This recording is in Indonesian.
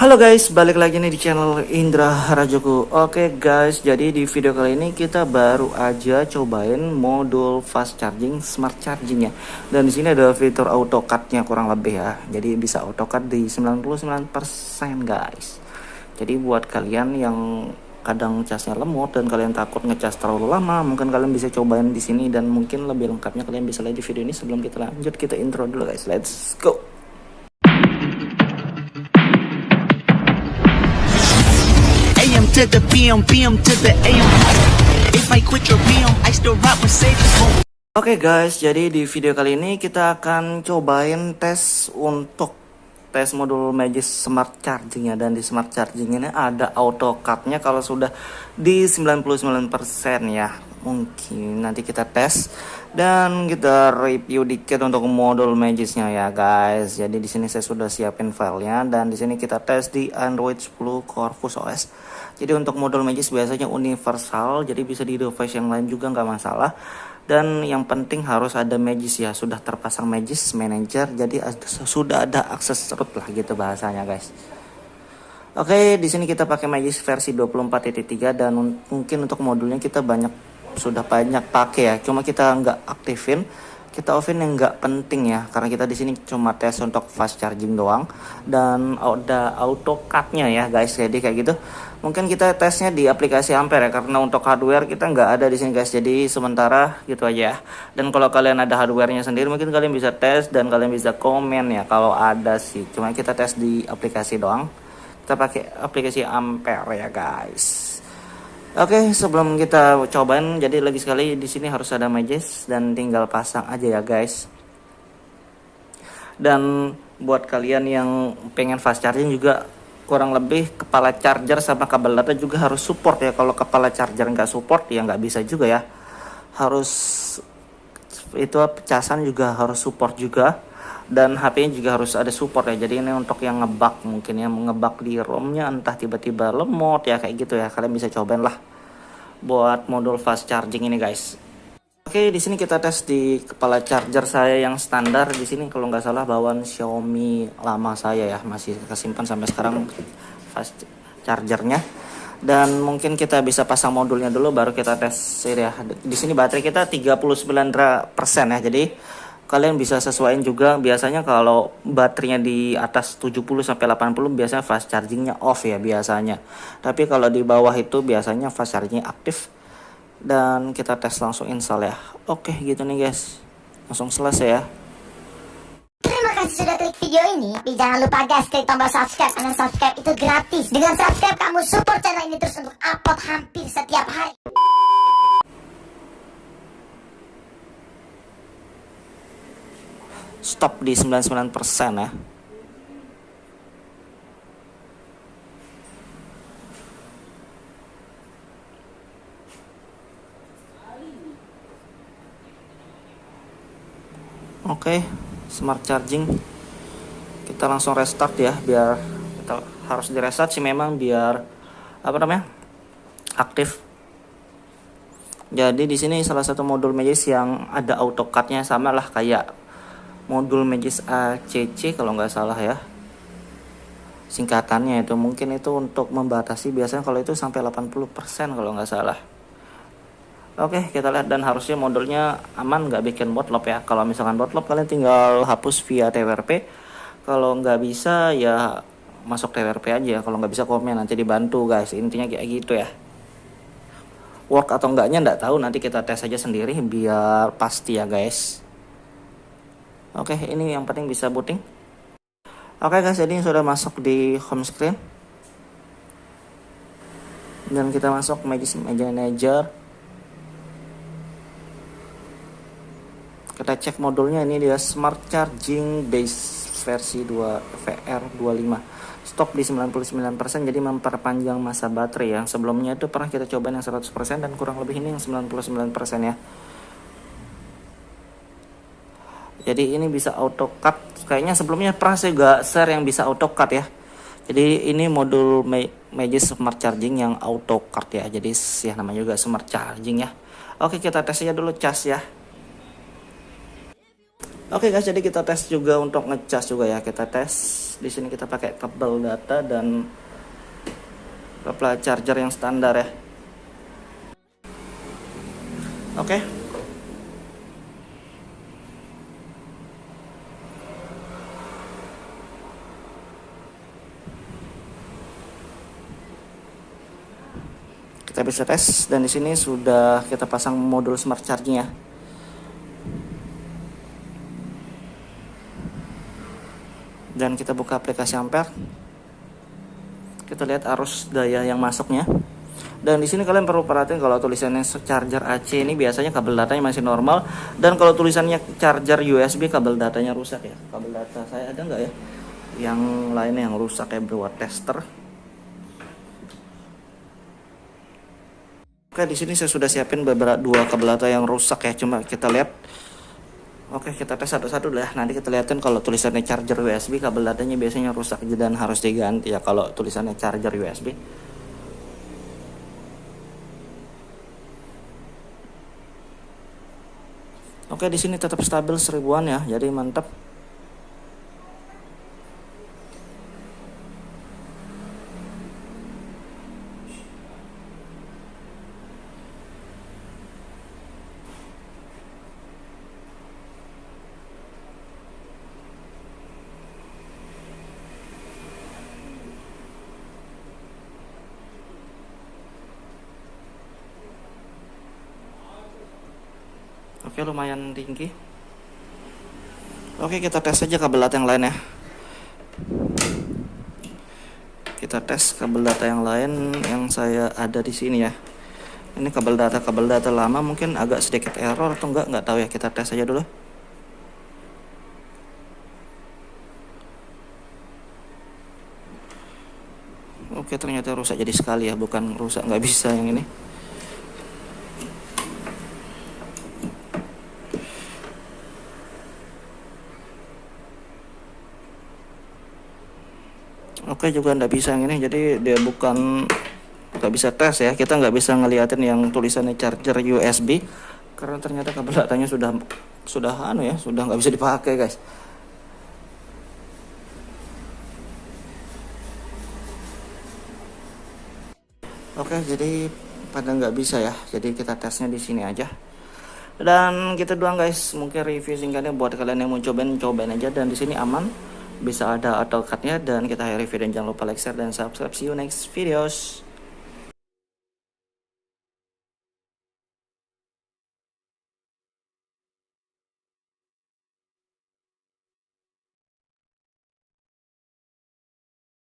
Halo guys, balik lagi nih di channel Indra Rajoku. Oke guys, jadi di video kali ini kita baru aja cobain modul fast charging smart charging ya. Dan di sini ada fitur auto cut-nya kurang lebih ya. Jadi bisa auto cut di 99% guys. Jadi buat kalian yang kadang casnya lemot dan kalian takut ngecas terlalu lama, mungkin kalian bisa cobain di sini dan mungkin lebih lengkapnya kalian bisa lihat di video ini. Sebelum kita lanjut, kita intro dulu guys. Let's go. AM to the PM, PM to the AM. If I quit your PM, I still rock Mercedes. Oke guys, jadi di video kali ini kita akan cobain tes untuk tes modul Magis Smart Charging ya. Dan di Smart Charging ini ada auto cut-nya kalau sudah di 99% ya. Mungkin nanti kita tes dan kita review dikit untuk modul Magisnya ya guys. Jadi di sini saya sudah siapin filenya dan di sini kita tes di Android 10 Corvus OS. Jadi untuk modul Magis biasanya universal, jadi bisa di device yang lain juga nggak masalah. Dan yang penting harus ada Magis ya, sudah terpasang Magis Manager, jadi sudah ada akses root lah gitu bahasanya guys. Oke, di sini kita pakai Magis versi 24.3 dan mungkin untuk modulnya kita sudah banyak pakai ya. Cuma kita nggak aktifin, kita offin yang nggak penting ya, karena kita di sini cuma tes untuk fast charging doang dan ada auto cut-nya ya guys. Jadi kayak gitu. Mungkin kita tesnya di aplikasi Ampere ya, karena untuk hardware kita nggak ada di sini guys. Jadi sementara gitu aja ya. Dan kalau kalian ada hardwarenya sendiri, mungkin kalian bisa tes dan kalian bisa komen ya kalau ada sih. Cuma kita tes di aplikasi doang. Kita pakai aplikasi Ampere ya guys. Oke, sebelum kita cobain, jadi lagi sekali di sini harus ada Magis dan tinggal pasang aja ya guys. Dan buat kalian yang pengen fast charging juga kurang lebih kepala charger sama kabel data juga harus support ya. Kalau kepala charger nggak support ya nggak bisa juga ya. Harus itu casan juga harus support juga. Dan HP-nya juga harus ada support ya. Jadi ini untuk yang ngebug, mungkin yang ngebug di ROM-nya entah tiba-tiba lemot ya kayak gitu ya. Kalian bisa cobain lah buat modul fast charging ini guys. Oke, di sini kita tes di kepala charger saya yang standar. Di sini kalau nggak salah bawaan Xiaomi lama saya ya, masih kesimpan sampai sekarang fast chargernya. Dan mungkin kita bisa pasang modulnya dulu baru kita tes ya. Di sini baterai kita 39% ya. Jadi kalian bisa sesuaiin juga. Biasanya kalau baterainya di atas 70 sampai 80 biasanya fast chargingnya off ya biasanya. Tapi kalau di bawah itu biasanya fast chargingnya aktif. Dan kita tes langsung install ya. Oke gitu nih guys, langsung selesai ya. Terima kasih sudah klik video ini. Tapi jangan lupa guys, klik tombol subscribe. Karena subscribe itu gratis. Dengan subscribe kamu support channel ini terus untuk upload hampir setiap hari. Stop di 99% ya. Oke, smart charging kita langsung restart ya, biar kita harus di restart sih memang biar aktif. Jadi di sini salah satu modul Magis yang ada auto cut-nya sama lah kayak modul Magis ACC kalau nggak salah ya, singkatannya itu. Mungkin itu untuk membatasi, biasanya kalau itu sampai 80% kalau nggak salah. Oke, kita lihat dan harusnya modulnya aman, nggak bikin bootloop ya. Kalau misalkan bootloop kalian tinggal hapus via TWRP. Kalau nggak bisa ya masuk TWRP aja. Kalau nggak bisa komen, nanti dibantu guys. Intinya kayak gitu ya. Work atau enggaknya nggak tahu, nanti kita tes aja sendiri biar pasti ya guys. Oke, ini yang penting bisa booting. Oke guys, jadi sudah masuk di home screen. Dan kita masuk Magis Manager. Kita cek modulnya, ini dia Smart Charging Base versi 2 VR25. Stop di 99%, jadi memperpanjang masa baterai. Yang sebelumnya itu pernah kita cobain yang 100% dan kurang lebih ini yang 99% ya. Jadi ini bisa auto cut. Kayaknya sebelumnya pernah saya juga share yang bisa auto cut ya. Jadi ini modul Magis Smart Charging yang auto cut ya. Jadi ya namanya juga Smart Charging ya. Oke, kita tes aja dulu cas ya. Oke guys, jadi kita tes juga untuk ngecas juga ya. Kita tes Di sini kita pakai kabel data dan kabel charger yang standar ya. Oke. Kita bisa tes, dan di sini sudah kita pasang modul smart charging ya. Dan kita buka aplikasi Ampere. Kita lihat arus daya yang masuknya. Dan di sini kalian perlu perhatiin kalau tulisannya charger AC ini biasanya kabel datanya masih normal, dan kalau tulisannya charger USB kabel datanya rusak ya. Kabel data saya ada nggak ya? Yang lainnya yang rusak ya buat tester. Oke, di sini saya sudah siapin beberapa dua kabel data yang rusak ya. Cuma kita lihat. Oke, kita tes satu-satu lah. Nanti kita lihatin kalau tulisannya charger USB kabel datanya biasanya rusak dan harus diganti ya kalau tulisannya charger USB. Oke, di sini tetap stabil 1000-an ya, jadi mantap. Oke, lumayan tinggi. Oke, kita tes aja kabel data yang lain ya. Kita tes kabel data yang lain yang saya ada di sini ya. Ini kabel data lama, mungkin agak sedikit error atau enggak tahu ya. Kita tes aja dulu. Oke, ternyata rusak jadi sekali ya, bukan rusak nggak bisa yang ini. Oke, juga nggak bisa yang ini, jadi dia bukan nggak bisa tes ya. Kita nggak bisa ngeliatin yang tulisannya charger USB karena ternyata kabel datanya sudah nggak bisa dipakai guys. Oke, jadi pada nggak bisa ya, jadi kita tesnya di sini aja. Dan kita doang guys, mungkin review singkatnya buat kalian yang mau cobain aja. Dan di sini aman, bisa ada AutoCAD-nya, dan kita review. Dan jangan lupa like, share, dan subscribe. See you next videos.